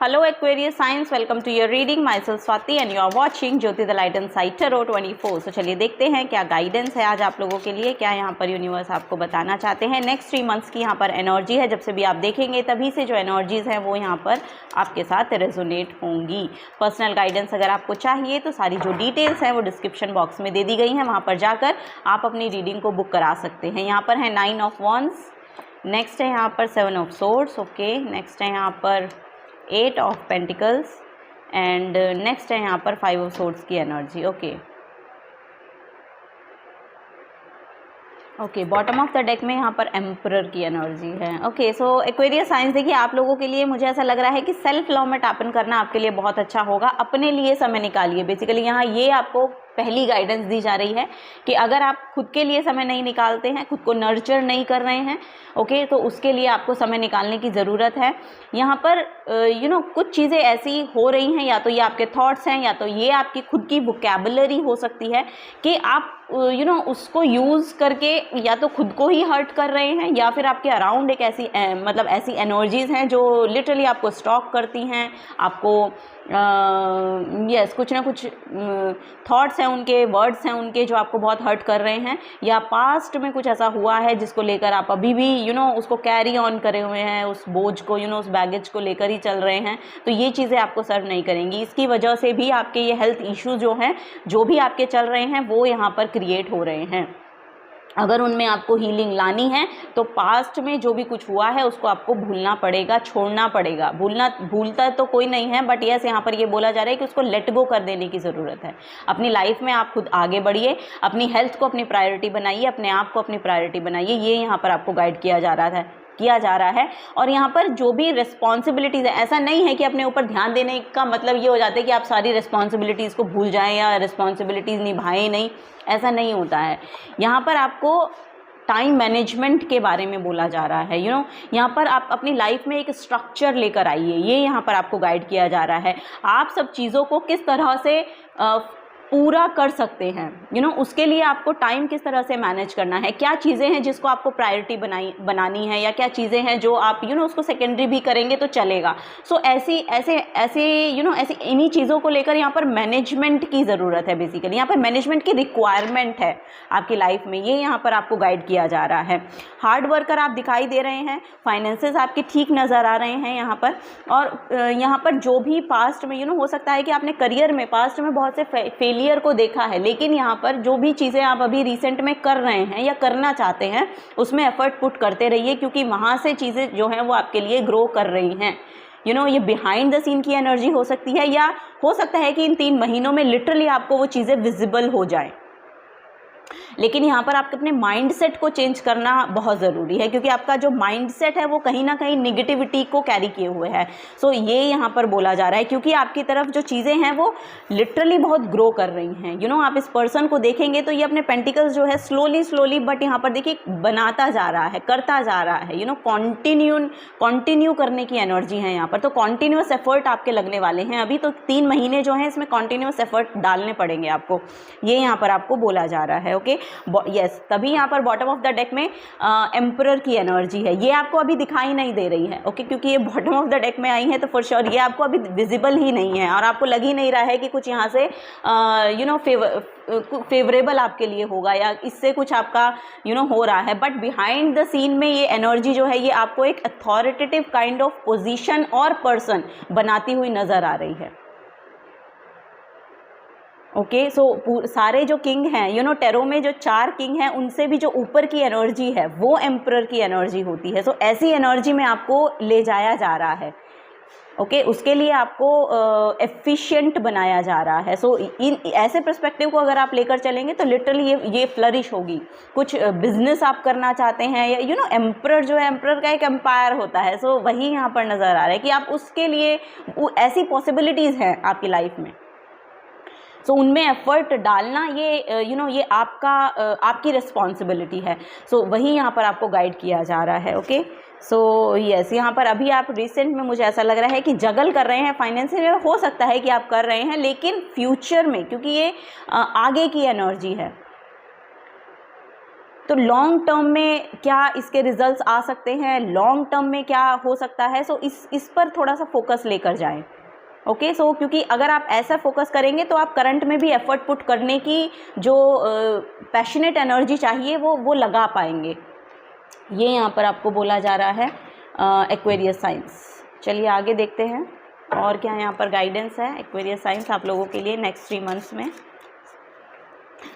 Hello Aquarius Signs, welcome to your reading. Myself Swati and you are watching Jyoti the Light Inside Tarot 24. So चलिए देखते हैं क्या guidance है आज आप लोगों के लिए, क्या यहाँ पर यूनिवर्स आपको बताना चाहते हैं। नेक्स्ट 3 मंथ्स की यहाँ पर एनर्जी है, जब से भी आप देखेंगे तभी से जो एनर्जीज़ हैं वो यहाँ पर आपके साथ रेजोनेट होंगी। पर्सनल गाइडेंस अगर आपको चाहिए तो सारी जो डिटेल्स हैं वो डिस्क्रिप्शन बॉक्स में दे दी गई हैं, वहाँ पर जाकर आप अपनी रीडिंग को बुक करा सकते हैं। यहाँ पर है 9 ऑफ वॉन्ड्स, नेक्स्ट है यहाँ पर 7 ऑफ सोर्ड्स, ओके। नेक्स्ट है यहाँ पर 8 ऑफ पेंटिकल्स एंड नेक्स्ट है यहाँ पर 5 ऑफ सोर्ड्स की energy, okay. Okay, bottom of the deck में यहाँ पर एम्परर की एनर्जी है, ओके। सो एक्वेरियस साइंस, देखिए आप लोगों के लिए मुझे ऐसा लग रहा है कि सेल्फ लव में टैप इन करना आपके लिए बहुत अच्छा होगा। अपने लिए समय निकालिए, बेसिकली यहाँ ये आपको पहली गाइडेंस दी जा रही है कि अगर आप खुद के लिए समय नहीं निकालते हैं, खुद को नर्चर नहीं कर रहे हैं, ओके, तो उसके लिए आपको समय निकालने की ज़रूरत है। यहाँ पर कुछ चीज़ें ऐसी हो रही हैं, या तो ये आपके थॉट्स हैं या तो ये आपकी खुद की वोकैबुलरी हो सकती है कि आप उसको यूज़ करके या तो खुद को ही हर्ट कर रहे हैं या फिर आपके अराउंड एक ऐसी ऐसी एनर्जीज़ हैं जो लिटरली आपको स्टॉक करती हैं, आपको कुछ ना कुछ थॉट्स हैं उनके, वर्ड्स हैं उनके जो आपको बहुत हर्ट कर रहे हैं, या पास्ट में कुछ ऐसा हुआ है जिसको लेकर आप अभी भी उसको कैरी ऑन करे हुए हैं, उस बोझ को उस बैगेज को लेकर ही चल रहे हैं। तो ये चीज़ें आपको सर्व नहीं करेंगी। इसकी वजह से भी आपके ये हेल्थ इश्यूज जो हैं, जो भी आपके चल रहे हैं, वो यहाँ पर क्रिएट हो रहे हैं। अगर उनमें आपको हीलिंग लानी है तो पास्ट में जो भी कुछ हुआ है उसको आपको भूलना पड़ेगा, छोड़ना पड़ेगा। भूलता तो कोई नहीं है, बट यस यहाँ पर ये बोला जा रहा है कि उसको लेट गो कर देने की ज़रूरत है। अपनी लाइफ में आप खुद आगे बढ़िए, अपनी हेल्थ को अपनी प्रायोरिटी बनाइए, अपने आप को अपनी प्रायोरिटी बनाइए। ये यहाँ पर आपको गाइड किया जा रहा है। और यहाँ पर जो भी रिस्पॉन्सिबिलिटीज़ है, ऐसा नहीं है कि अपने ऊपर ध्यान देने का मतलब ये हो जाता है कि आप सारी रिस्पॉन्सिबिलिटीज़ को भूल जाएं या रिस्पॉन्सिबिलिटीज़ निभाएं नहीं, ऐसा नहीं होता है। यहाँ पर आपको टाइम मैनेजमेंट के बारे में बोला जा रहा है। यहाँ पर आप अपनी लाइफ में एक स्ट्रक्चर लेकर आइए, ये यहाँ पर आपको गाइड किया जा रहा है। आप सब चीज़ों को किस तरह से पूरा कर सकते हैं, उसके लिए आपको टाइम किस तरह से मैनेज करना है, क्या चीज़ें हैं जिसको आपको प्रायोरिटी बनानी है, या क्या चीज़ें हैं जो आप उसको सेकेंडरी भी करेंगे तो चलेगा। सो ऐसी इन्हीं चीज़ों को लेकर यहाँ पर मैनेजमेंट की ज़रूरत है। बेसिकली यहाँ पर मैनेजमेंट की रिक्वायरमेंट है आपकी लाइफ में, ये यहाँ पर आपको गाइड किया जा रहा है। हार्ड वर्कर आप दिखाई दे रहे हैं, फाइनेंसेस आपके ठीक नज़र आ रहे हैं यहाँ पर। और यहाँ पर जो भी पास्ट में हो सकता है कि आपने करियर में पास्ट में बहुत से फेलियर को देखा है, लेकिन यहाँ पर जो भी चीज़ें आप अभी रिसेंट में कर रहे हैं या करना चाहते हैं उसमें एफर्ट पुट करते रहिए, क्योंकि वहाँ से चीज़ें जो हैं वो आपके लिए ग्रो कर रही हैं। ये बिहाइंड द सीन की एनर्जी हो सकती है, या हो सकता है कि इन 3 महीनों में लिटरली आपको वो चीज़ें विजिबल हो जाएं। लेकिन यहाँ पर आपके अपने माइंडसेट को चेंज करना बहुत ज़रूरी है, क्योंकि आपका जो माइंडसेट है वो कहीं ना कहीं निगेटिविटी को कैरी किए हुए है। सो ये यहाँ पर बोला जा रहा है, क्योंकि आपकी तरफ जो चीज़ें हैं वो लिटरली बहुत ग्रो कर रही हैं। आप इस पर्सन को देखेंगे तो ये अपने पेंटिकल्स जो है स्लोली बट यहाँ पर देखिए बनाता जा रहा है, करता जा रहा है। कॉन्टिन्यू करने की एनर्जी है यहाँ पर। तो कॉन्टिन्यूस एफर्ट आपके लगने वाले हैं। अभी तो 3 महीने जो हैं इसमें कॉन्टिन्यूस एफर्ट डालने पड़ेंगे आपको, ये यहाँ पर आपको बोला जा रहा है, ओके। यस, तभी यहाँ पर बॉटम ऑफ द डेक में एम्परर की एनर्जी है। ये आपको अभी दिखाई नहीं दे रही है, ओके, क्योंकि ये बॉटम ऑफ द डेक में आई है तो फॉर श्योर ये आपको अभी विजिबल ही नहीं है, और आपको लग ही नहीं रहा है कि कुछ यहाँ से फेवरेबल आपके लिए होगा या इससे कुछ आपका हो रहा है। बट बिहाइंड द सीन में ये एनर्जी जो है ये आपको एक अथॉरिटेटिव काइंड ऑफ पोजीशन और पर्सन बनाती हुई नज़र आ रही है, ओके। सो सारे जो किंग हैं, टेरो में जो 4 किंग हैं उनसे भी जो ऊपर की एनर्जी है वो एम्परर की एनर्जी होती है। सो ऐसी एनर्जी में आपको ले जाया जा रहा है, ओके। उसके लिए आपको एफिशिएंट बनाया जा रहा है। सो इन ऐसे पर्सपेक्टिव को अगर आप लेकर चलेंगे तो लिटरली ये फ्लरिश होगी। कुछ बिजनेस आप करना चाहते हैं, या एम्परर जो है, एम्परर का एक एम्पायर होता है। सो वही यहाँ पर नज़र आ रहा है कि आप उसके लिए ऐसी पॉसिबिलिटीज़ हैं आपकी लाइफ में, सो उनमें एफर्ट डालना ये आपकी रिस्पॉन्सिबिलिटी है। सो वही यहाँ पर आपको गाइड किया जा रहा है, ओके। सो यस, यहाँ पर अभी आप रिसेंट में मुझे ऐसा लग रहा है कि जगल कर रहे हैं फाइनेंशियल, हो सकता है कि आप कर रहे हैं, लेकिन फ्यूचर में, क्योंकि ये आगे की एनर्जी है, तो लॉन्ग टर्म में क्या इसके रिजल्ट्स आ सकते हैं, लॉन्ग टर्म में क्या हो सकता है, सो इस पर थोड़ा सा फोकस लेकर जाएं। ओके, सो क्योंकि अगर आप ऐसा फोकस करेंगे तो आप करंट में भी एफर्ट पुट करने की जो पैशनेट एनर्जी चाहिए वो लगा पाएंगे। ये यहाँ पर आपको बोला जा रहा है एक्वेरियस साइंस। चलिए आगे देखते हैं और क्या यहाँ पर गाइडेंस है एक्वेरियस साइंस आप लोगों के लिए नेक्स्ट 3 मंथ्स में।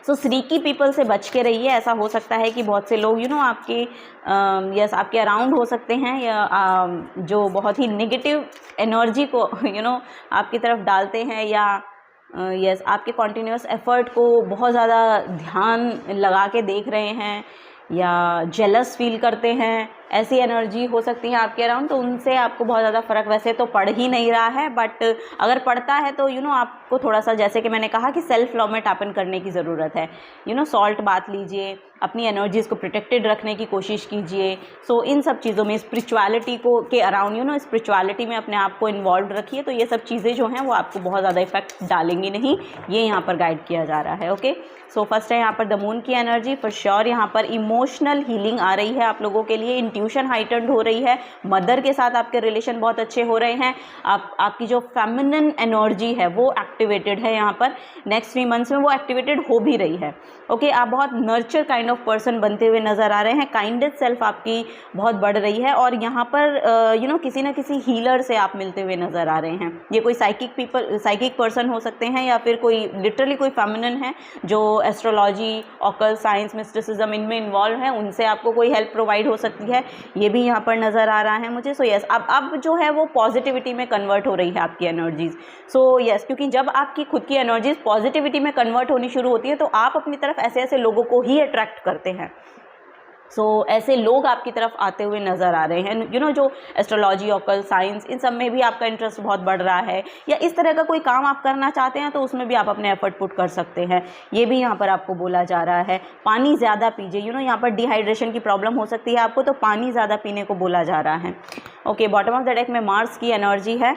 सो स्नीकी पीपल से बच के रहिए। ऐसा हो सकता है कि बहुत से लोग आपके यस आपके अराउंड हो सकते हैं, या जो बहुत ही नेगेटिव एनर्जी को आपकी तरफ डालते हैं, या यस आपके कॉन्टिन्यूस एफर्ट को बहुत ज़्यादा ध्यान लगा के देख रहे हैं, या जेलस फील करते हैं, ऐसी एनर्जी हो सकती है आपके अराउंड। तो उनसे आपको बहुत ज़्यादा फ़र्क वैसे तो पड़ ही नहीं रहा है, बट अगर पड़ता है तो आपको थोड़ा सा, जैसे कि मैंने कहा कि सेल्फ लव में टैप इन करने की ज़रूरत है। सॉल्ट बात लीजिए, अपनी एनर्जीज़ को प्रोटेक्टेड रखने की कोशिश कीजिए। सो इन सब चीज़ों में स्पिरिचुअलिटी को के अराउंड स्पिरिचुअलिटी में अपने आप को इन्वॉल्व रखिए। तो ये सब चीज़ें जो हैं वो आपको बहुत ज़्यादा इफेक्ट डालेंगी नहीं, ये यहाँ पर गाइड किया जा रहा है। ओके, सो फर्स्ट है यहाँ पर द मून की एनर्जी। फॉर श्योर यहाँ पर इमोशनल हीलिंग आ रही है आप लोगों के लिए, इंट्यूशन हाइटेंड हो रही है, मदर के साथ आपके रिलेशन बहुत अच्छे हो रहे हैं, आपकी जो फेमिनिन एनर्जी है वो एक्टिवेटेड है यहाँ पर नेक्स्ट 3 मंथ्स में, वो एक्टिवेटेड हो भी रही है। ओके, आप बहुत नर्चर काइंड ऑफ पर्सन बनते हुए नज़र आ रहे हैं, काइंडेड सेल्फ आपकी बहुत बढ़ रही है, और यहाँ पर किसी न किसी हीलर से आप मिलते हुए नज़र आ रहे हैं। ये कोई साइकिक पर्सन हो सकते हैं, या फिर कोई लिटरली कोई फेमिनिन है जो एस्ट्रोलॉजी, ऑकल्ट साइंस, मिस्टिसिज्म इनमें इन्वॉल्व है, उनसे आपको कोई हेल्प प्रोवाइड हो सकती है, ये भी यहाँ पर नज़र आ रहा है मुझे। सो यस, अब जो है वो पॉजिटिविटी में कन्वर्ट हो रही है आपकी एनर्जीज़। सो यस, क्योंकि जब आपकी खुद की एनर्जीज़ पॉजिटिविटी में कन्वर्ट होनी शुरू होती है तो आप अपनी तरफ ऐसे ऐसे लोगों को ही अट्रैक्ट करते हैं। सो ऐसे लोग आपकी तरफ आते हुए नज़र आ रहे हैं। जो एस्ट्रोलॉजी, ऑकल्ट साइंस, इन सब में भी आपका इंटरेस्ट बहुत बढ़ रहा है, या इस तरह का कोई काम आप करना चाहते हैं तो उसमें भी आप अपने एफर्ट पुट कर सकते हैं, ये भी यहाँ पर आपको बोला जा रहा है। पानी ज़्यादा पीजिए, यहाँ पर डिहाइड्रेशन की प्रॉब्लम हो सकती है आपको, तो पानी ज़्यादा पीने को बोला जा रहा है। Okay, bottom of the deck में मार्स की एनर्जी है।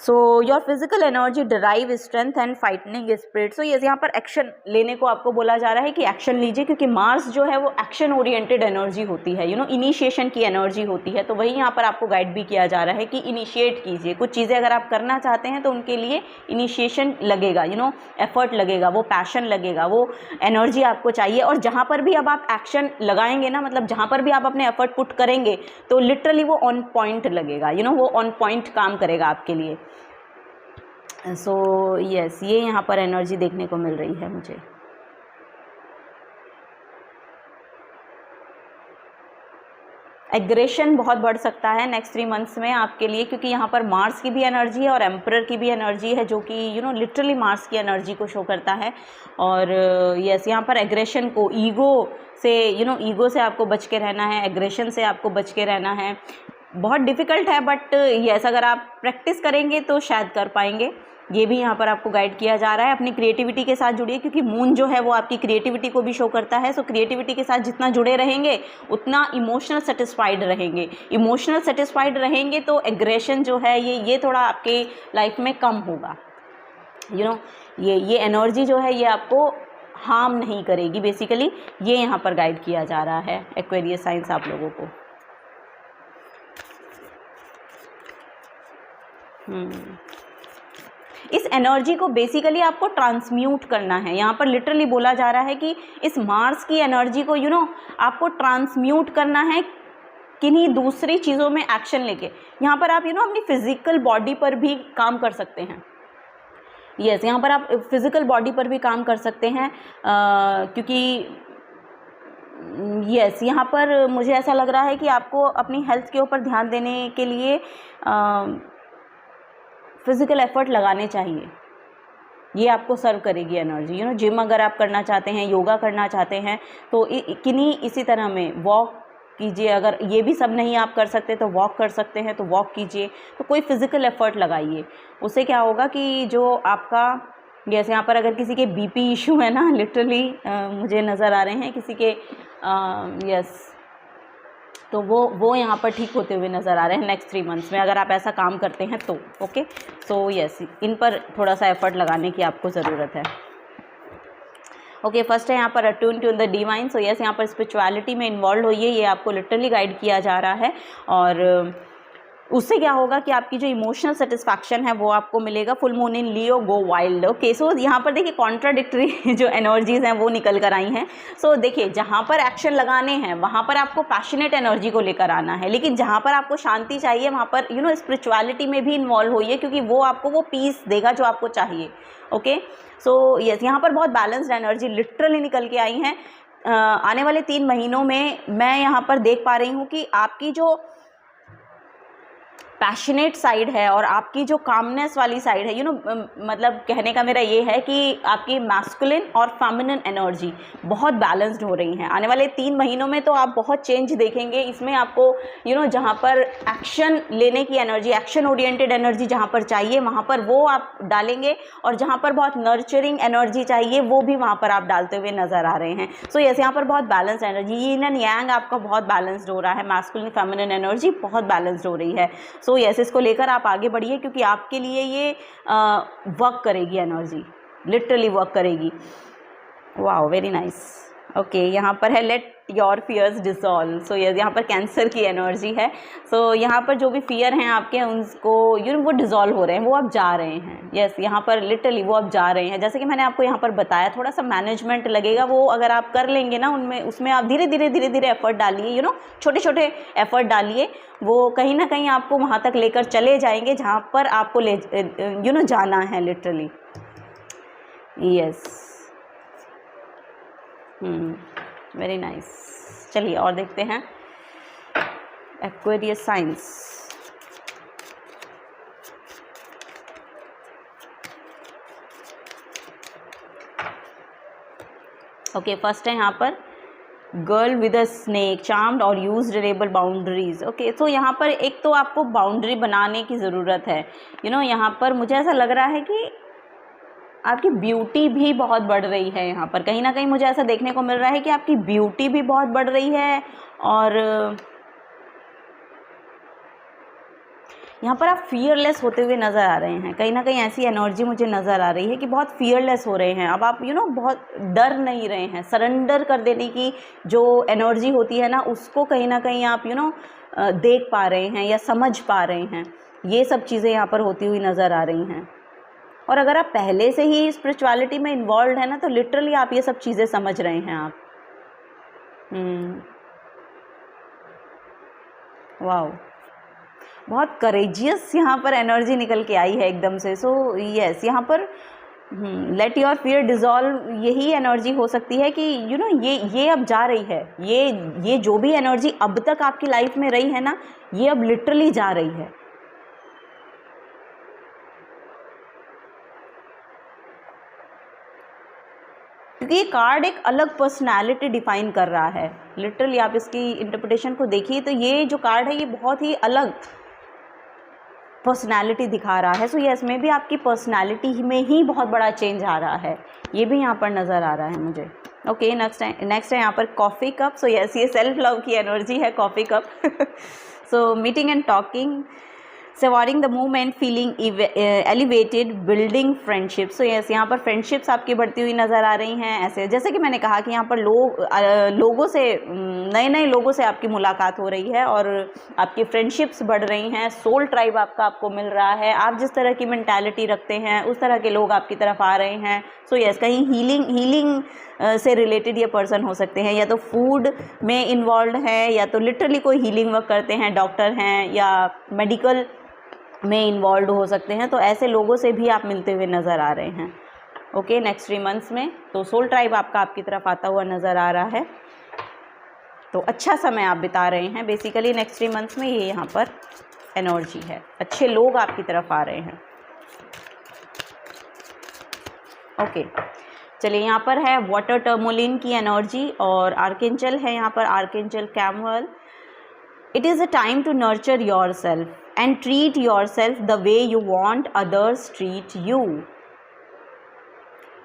So your physical energy drive strength and fighting spirit. So ये यहाँ पर एक्शन लेने को आपको बोला जा रहा है कि एक्शन लीजिए, क्योंकि मार्स जो है वो एक्शन ओरिएंटेड एनर्जी होती है, इनिशिएशन की एनर्जी होती है। तो वही यहाँ पर आपको गाइड भी किया जा रहा है कि इनिशिएट कीजिए कुछ चीज़ें। अगर आप करना चाहते हैं तो उनके लिए इनिशिएशन लगेगा, एफर्ट लगेगा, वो पैशन लगेगा, वो एनर्जी आपको चाहिए। और जहाँ पर भी अब आप एक्शन लगाएंगे ना, मतलब जहाँ पर भी आप अपने एफर्ट पुट करेंगे तो लिटरली वो ऑन पॉइंट लगेगा, वो ऑन पॉइंट काम करेगा आपके लिए। सो यस, ये यहाँ पर एनर्जी देखने को मिल रही है मुझे। एग्रेशन बहुत बढ़ सकता है नेक्स्ट 3 मंथ्स में आपके लिए, क्योंकि यहाँ पर मार्स की भी एनर्जी है और एम्परर की भी एनर्जी है, जो कि लिटरली मार्स की एनर्जी को शो करता है। और यस, यहाँ पर एग्रेशन को, ईगो से ईगो से आपको बच के रहना है, एग्रेशन से आपको बच के रहना है। बहुत डिफ़िकल्ट है, बट यस अगर आप प्रैक्टिस करेंगे तो शायद कर पाएंगे। ये भी यहाँ पर आपको गाइड किया जा रहा है। अपनी क्रिएटिविटी के साथ जुड़िए, क्योंकि मून जो है वो आपकी क्रिएटिविटी को भी शो करता है। सो क्रिएटिविटी के साथ जितना जुड़े रहेंगे उतना इमोशनल सेटिस्फाइड रहेंगे। इमोशनल सेटिस्फाइड रहेंगे तो एग्रेशन जो है ये थोड़ा आपके लाइफ में कम होगा। ये एनर्जी जो है ये आपको हार्म नहीं करेगी बेसिकली, ये यहाँ पर गाइड किया जा रहा है एक्वेरियस साइंस आप लोगों को। इस एनर्जी को बेसिकली आपको ट्रांसम्यूट करना है। यहाँ पर लिटरली बोला जा रहा है कि इस मार्स की एनर्जी को आपको ट्रांसम्यूट करना है किन्हीं दूसरी चीज़ों में एक्शन लेके। यहाँ पर आप अपनी फिजिकल बॉडी पर भी काम कर सकते हैं। यस, यहाँ पर आप फिजिकल बॉडी पर भी काम कर सकते हैं, क्योंकि यस यहाँ पर मुझे ऐसा लग रहा है कि आपको अपनी हेल्थ के ऊपर ध्यान देने के लिए फिज़िकल एफर्ट लगाने चाहिए। ये आपको सर्व करेगी एनर्जी। जिम अगर आप करना चाहते हैं, योगा करना चाहते हैं, तो किन्हीं इसी तरह में वॉक कीजिए। अगर ये भी सब नहीं आप कर सकते तो वॉक कर सकते हैं, तो वॉक कीजिए। तो कोई फिज़िकल एफर्ट लगाइए। उससे क्या होगा कि जो आपका, जैसे यहाँ पर अगर किसी के बीपी इशू है ना, लिटरली मुझे नज़र आ रहे हैं किसी के यस, तो वो यहाँ पर ठीक होते हुए नज़र आ रहे हैं नेक्स्ट 3 मंथ्स में, अगर आप ऐसा काम करते हैं तो। ओके, सो यस इन पर थोड़ा सा एफर्ट लगाने की आपको ज़रूरत है। ओके, फर्स्ट है यहाँ पर attune to the divine. So yes, यहाँ पर स्पिरिचुअलिटी में इन्वॉल्व होइए, ये आपको लिटरली गाइड किया जा रहा है। और उससे क्या होगा कि आपकी जो इमोशनल सेटिस्फैक्शन है वो आपको मिलेगा। Full moon in Leo, go wild. Okay, so यहाँ पर देखिए कॉन्ट्राडिक्टरी जो एनर्जीज हैं वो निकल कर आई हैं। सो देखिए, जहाँ पर एक्शन लगाने हैं वहाँ पर आपको पैशनेट एनर्जी को लेकर आना है, लेकिन जहाँ पर आपको शांति चाहिए वहाँ पर स्पिरिचुअलिटी में भी इन्वॉल्व होइए, क्योंकि वो आपको वो पीस देगा जो आपको चाहिए। ओके, सो यस, यहाँ पर बहुत बैलेंस्ड एनर्जी लिटरली निकल के आई हैं। आने वाले 3 महीनों में मैं यहाँ पर देख पा रही हूँ कि आपकी जो पैशनेट साइड है और आपकी जो कामनेस वाली साइड है, मतलब कहने का मेरा ये है कि आपकी मैस्कुलिन और फेमिनिन एनर्जी बहुत बैलेंस्ड हो रही हैं। आने वाले 3 महीनों में तो आप बहुत चेंज देखेंगे इसमें आपको। जहाँ पर एक्शन लेने की एनर्जी, एक्शन ओरिएंटेड एनर्जी जहाँ पर चाहिए वहाँ पर वो आप डालेंगे, और जहाँ पर बहुत नर्चरिंग एनर्जी चाहिए वो भी वहाँ पर आप डालते हुए नज़र आ रहे हैं। सो यस, यहाँ पर बहुत balanced energy, yin and yang आपका बहुत बैलेंस्ड हो रहा है, मैस्कुलिन फेमिनिन एनर्जी बहुत बैलेंस्ड हो रही है। सो यस, इसको लेकर आप आगे बढ़िए, क्योंकि आपके लिए ये वर्क करेगी, एनर्जी लिटरली वर्क करेगी। Wow, very nice. ओके, यहाँ पर है let your fears dissolve. So yes, यहाँ पर कैंसर की एनर्जी है। सो यहाँ पर जो भी फियर हैं आपके उनको वो डिसॉल्व हो रहे हैं, वो अब जा रहे हैं। यस, यहाँ पर लिटरली वो अब जा रहे हैं। जैसे कि मैंने आपको यहाँ पर बताया, थोड़ा सा मैनेजमेंट लगेगा, वो अगर आप कर लेंगे ना उसमें आप धीरे धीरे एफर्ट डालिए, छोटे छोटे एफर्ट डालिए, वो कहीं ना कहीं आपको वहाँ तक लेकर चले जाएंगे जहाँ पर आपको जाना है लिटरली। Yes, very nice. चलिए और देखते हैं एक्वेरियस साइंस। ओके, फर्स्ट है यहाँ पर girl with a snake, charmed और यूज ड्यूरेबल बाउंड्रीज। ओके, तो यहाँ पर एक तो आपको बाउंड्री बनाने की ज़रूरत है। यहाँ पर मुझे ऐसा लग रहा है कि आपकी ब्यूटी भी बहुत बढ़ रही है। यहाँ पर कहीं ना कहीं मुझे ऐसा देखने को मिल रहा है कि आपकी ब्यूटी भी बहुत बढ़ रही है, और यहाँ पर आप फियरलेस होते हुए नज़र आ रहे हैं। कहीं ना कहीं ऐसी एनर्जी मुझे नज़र आ रही है कि बहुत फियरलेस हो रहे हैं। अब आप बहुत डर नहीं रहे हैं। सरेंडर कर देने की जो एनर्जी होती है ना, उसको कहीं ना कहीं आप देख पा रहे हैं या समझ पा रहे हैं। ये सब चीज़ें यहाँ पर होती हुई नज़र आ रही हैं। और अगर आप पहले से ही स्पिरिचुअलिटी में इन्वॉल्व है ना, तो लिटरली आप ये सब चीज़ें समझ रहे हैं आप। वाओ, बहुत करेजियस यहाँ पर एनर्जी निकल के आई है एकदम से। सो यस, यहाँ पर लेट योर फियर डिसॉल्व, यही एनर्जी हो सकती है कि ये अब जा रही है। ये जो भी एनर्जी अब तक आपकी लाइफ में रही है ना, ये अब लिटरली जा रही है। क्योंकि ये कार्ड एक अलग पर्सनालिटी डिफाइन कर रहा है। लिटरली आप इसकी इंटरप्रिटेशन को देखिए तो ये जो कार्ड है ये बहुत ही अलग पर्सनालिटी दिखा रहा है। सो यस, में भी आपकी पर्सनालिटी में ही बहुत बड़ा चेंज आ रहा है, ये भी यहाँ पर नज़र आ रहा है मुझे। ओके, नेक्स्ट है यहाँ पर कॉफ़ी कप। सो यस, ये सेल्फ लव की एनर्जी है, coffee cup. So meeting and talking, savouring the movement, feeling elevated, building friendship. So yes, यहाँ पर फ्रेंडशिप्स आपकी बढ़ती हुई नज़र आ रही हैं। ऐसे जैसे कि मैंने कहा कि यहाँ पर लोगों से, नए लोगों से आपकी मुलाकात हो रही है और आपकी फ्रेंडशिप्स बढ़ रही हैं। सोल ट्राइब आपको मिल रहा है। आप जिस तरह की मेंटालिटी रखते हैं उस तरह के लोग आपकी तरफ आ रहे हैं। सो यस, कहीं हीलिंग से रिलेटेड ये पर्सन हो सकते हैं, या तो फूड में इन्वॉल्व है, या तो लिटरली कोई हीलिंग वर्क करते हैं, डॉक्टर हैं, या मेडिकल में इन्वॉल्व हो सकते हैं। तो ऐसे लोगों से भी आप मिलते हुए नज़र आ रहे हैं। ओके, नेक्स्ट 3 मंथ्स में तो सोल ट्राइब आपकी तरफ आता हुआ नज़र आ रहा है। तो अच्छा समय आप बिता रहे हैं बेसिकली नेक्स्ट 3 मंथ्स में, ये यहाँ पर एनर्जी है। अच्छे लोग आपकी तरफ आ रहे हैं। ओके, चलिए यहाँ पर है वाटर टर्मोलिन की एनर्जी, और आर्केंजल है यहाँ पर archangel Chamuel. It is a time to nurture your self and treat yourself the way you want others treat you.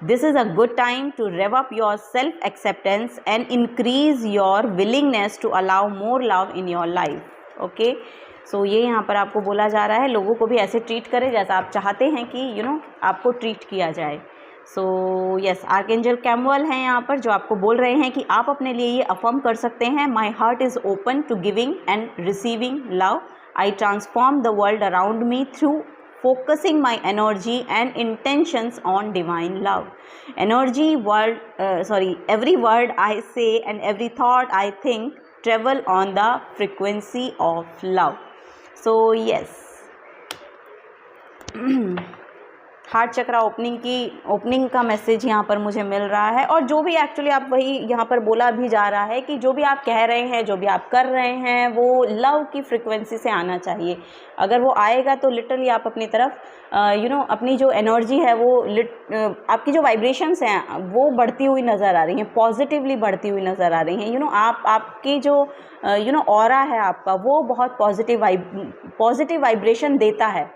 This is a good time to rev up your self acceptance and increase your willingness to allow more love in your life. Okay, so ये यहाँ पर आपको बोला जा रहा है लोगों को भी ऐसे ट्रीट करें जैसा आप चाहते हैं कि आपको ट्रीट किया जाए। सो यस, आर्कएंजल कैमुअल हैं यहाँ पर, जो आपको बोल रहे हैं कि आप अपने लिए ये अफर्म कर सकते हैं, my heart is open to giving and receiving love, I transform the world around me through focusing my energy and intentions on divine love. Every word I say and every thought I think travel on the frequency of love. So yes, heart chakra opening का message यहाँ पर मुझे मिल रहा है। और जो भी actually आप वही यहाँ पर बोला भी जा रहा है कि जो भी आप कह रहे हैं, जो भी आप कर रहे हैं, वो लव की फ्रिक्वेंसी से आना चाहिए। अगर वो आएगा तो लिटरली आप अपनी तरफ अपनी जो एनर्जी है वो आपकी जो वाइब्रेशंस हैं वो बढ़ती हुई नज़र आ रही हैं, पॉजिटिवली बढ़ती हुई नज़र आ रही हैं। आपकी जो ऑरा है आपका, वो बहुत पॉजिटिव वाइब्रेशन देता है,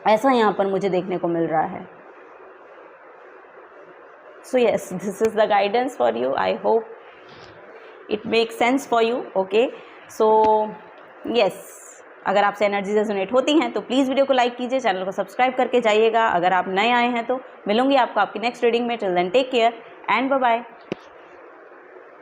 ऐसा यहाँ पर मुझे देखने को मिल रहा है। So yes, this is the guidance for you. I hope it make sense for you. Okay, so yes, अगर आपसे एनर्जी रेजोनेट होती हैं तो प्लीज़ वीडियो को लाइक कीजिए, चैनल को सब्सक्राइब करके जाइएगा। अगर आप नए आए हैं तो मिलूंगी आपको आपकी नेक्स्ट रीडिंग में। Till then take care and bye bye.